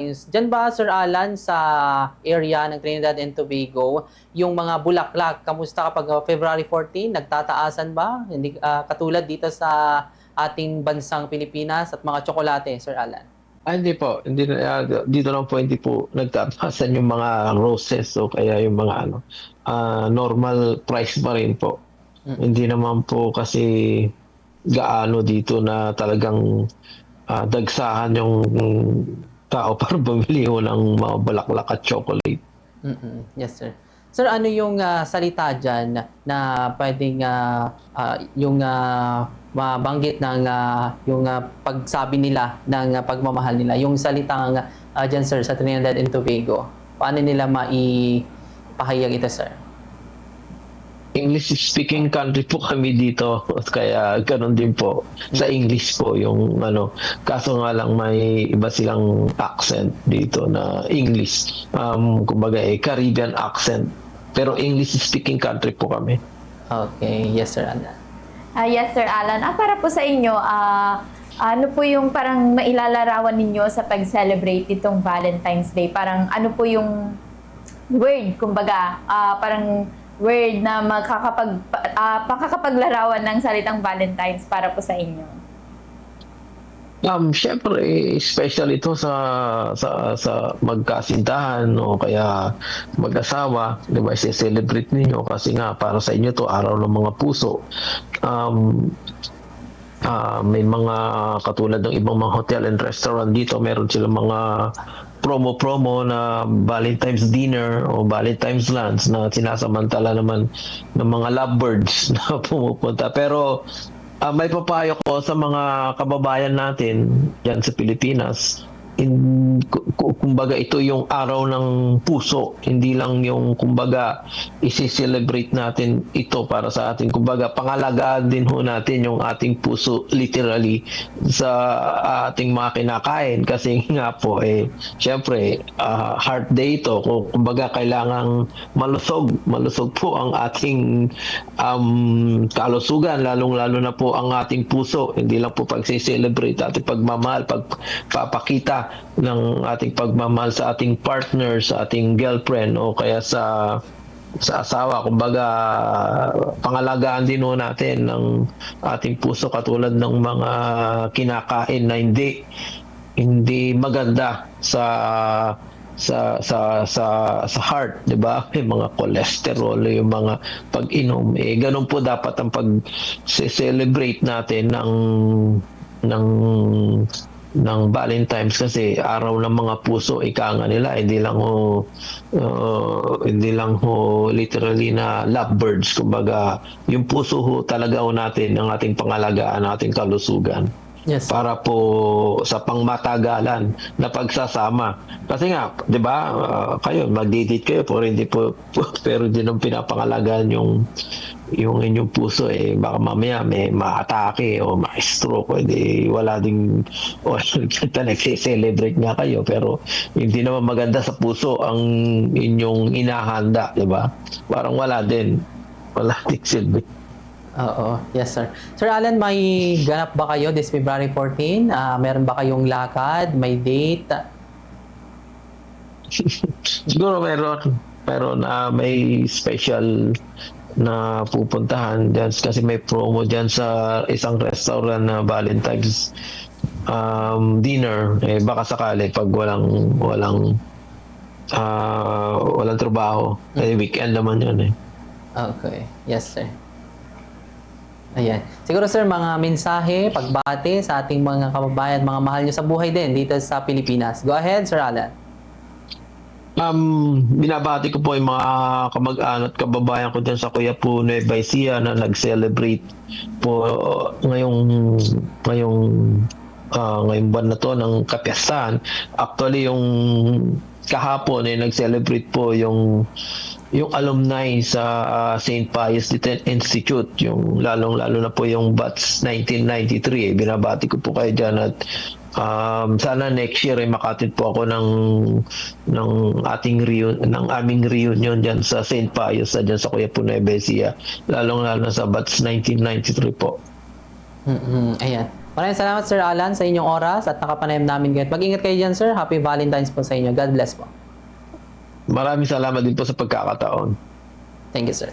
Diyan ba, Sir Alan, sa area ng Trinidad and Tobago, yung mga bulaklak, kamusta kapag February 14, nagtataasan ba? Hindi, katulad dito sa ating bansang Pilipinas at mga tsokolate, Sir Alan? Hindi po. Hindi na, dito lang po hindi po nagtatasan yung mga roses o kaya yung mga normal price pa rin po. Hindi naman po kasi gaano dito na talagang dagsahan yung tao para bumili ho ng mga bulaklak at chocolate. Yes, sir. Sir, ano yung salita dyan na pwedeng yung mabanggit ng yung pagsabi nila ng pagmamahal nila? Yung salitang dyan, sir, sa Trinidad and Tobago. Paano nila maipahayag ito, sir? English-speaking country po kami dito, kaya ganun din po. Sa English po yung ano. Kaso nga lang may iba silang accent dito na English. Kumbaga Caribbean accent. Pero English-speaking country po kami. Okay. Yes, sir, Alan. Yes, Sir Alan. Para po sa inyo, ano po yung parang mailalarawan ninyo sa pag-celebrate itong Valentine's Day? Parang ano po yung word, kumbaga, parang word na makakapaglarawan ng salitang Valentine's para po sa inyo? Syempre, special ito sa magkasintahan o kaya mag-asawa, di ba? I-celebrate ninyo kasi nga para sa inyo to araw ng mga puso. May mga katulad ng ibang mga hotel and restaurant dito, meron silang mga promo na Valentine's dinner o Valentine's lunch na sinasamantala naman ng mga lovebirds na pumupunta. Pero may papayo ko sa mga kababayan natin diyan sa Pilipinas. Kumbaga ito yung araw ng puso, hindi lang yung kumbaga isi-celebrate natin ito para sa ating kumbaga pangalagaan din ho natin yung ating puso literally sa ating mga kinakain kasi nga po syempre heart day ito, kumbaga kailangang malusog po ang ating kalusugan, lalong-lalo na po ang ating puso, hindi lang po pag-celebrate ating pagmamahal, pagpapakita ng ating pagmamahal sa ating partner, sa ating girlfriend o kaya sa asawa. Kumbaga pangalagaan din ho natin ng ating puso katulad ng mga kinakain na hindi maganda sa heart, 'di ba? May mga cholesterol, yung mga pag-inom. Ganun po dapat ang pag-celebrate natin ng Valentine's kasi araw ng mga puso, ika nga nila, hindi lang ho literally na lovebirds, kumbaga yung puso ho talaga ho natin ang ating pangalagaan, ating kalusugan. Yes. Para po sa pangmatagalan na pagsasama. Kasi nga, 'di ba, kayo magdi-date kayo pero hindi nang pinapangalagaan yung inyong puso, baka mamaya may ma-atake o ma-stroke, wala ding nagse-celebrate nga kayo pero hindi naman maganda sa puso ang inyong inahanda, 'di ba? Parang wala ding silbi. Oo, yes, sir. Sir Alan, may ganap ba kayo this February 14? Meron ba kayong lakad? May date? Siguro meron may special na pupuntahan dyan kasi may promo dyan sa isang restaurant na Valentine's dinner. Baka sakali pag walang trabaho, weekend naman yun. Okay, yes, sir. Ayan. Siguro, sir, mga mensahe, pagbati sa ating mga kababayan, mga mahal nyo sa buhay din dito sa Pilipinas. Go ahead, Sir Alan. Binabati ko po yung mga kamag-anak at kababayan ko dyan sa Quiapo, Nueva Ecija na nag-celebrate po ngayong buwan na to ng kapiyastahan. Actually, yung kahapon nag-celebrate po yung alumni sa St. Pius X Institute, yung lalong-lalo na po yung batch 1993. Binabati ko po kayo dyan at sana next year makatid po ako ng aming reunion dyan sa St. Pius dyan sa Quiapo, Nueva Ecija, lalong-lalo na sa batch 1993 po. Ayan. Maraming salamat, Sir Alan, sa inyong oras at nakapanayam namin kayo. Mag-ingat kayo dyan, sir. Happy Valentine's po sa inyo. God bless po. Maraming salamat din po sa pagkakataon. Thank you, sir.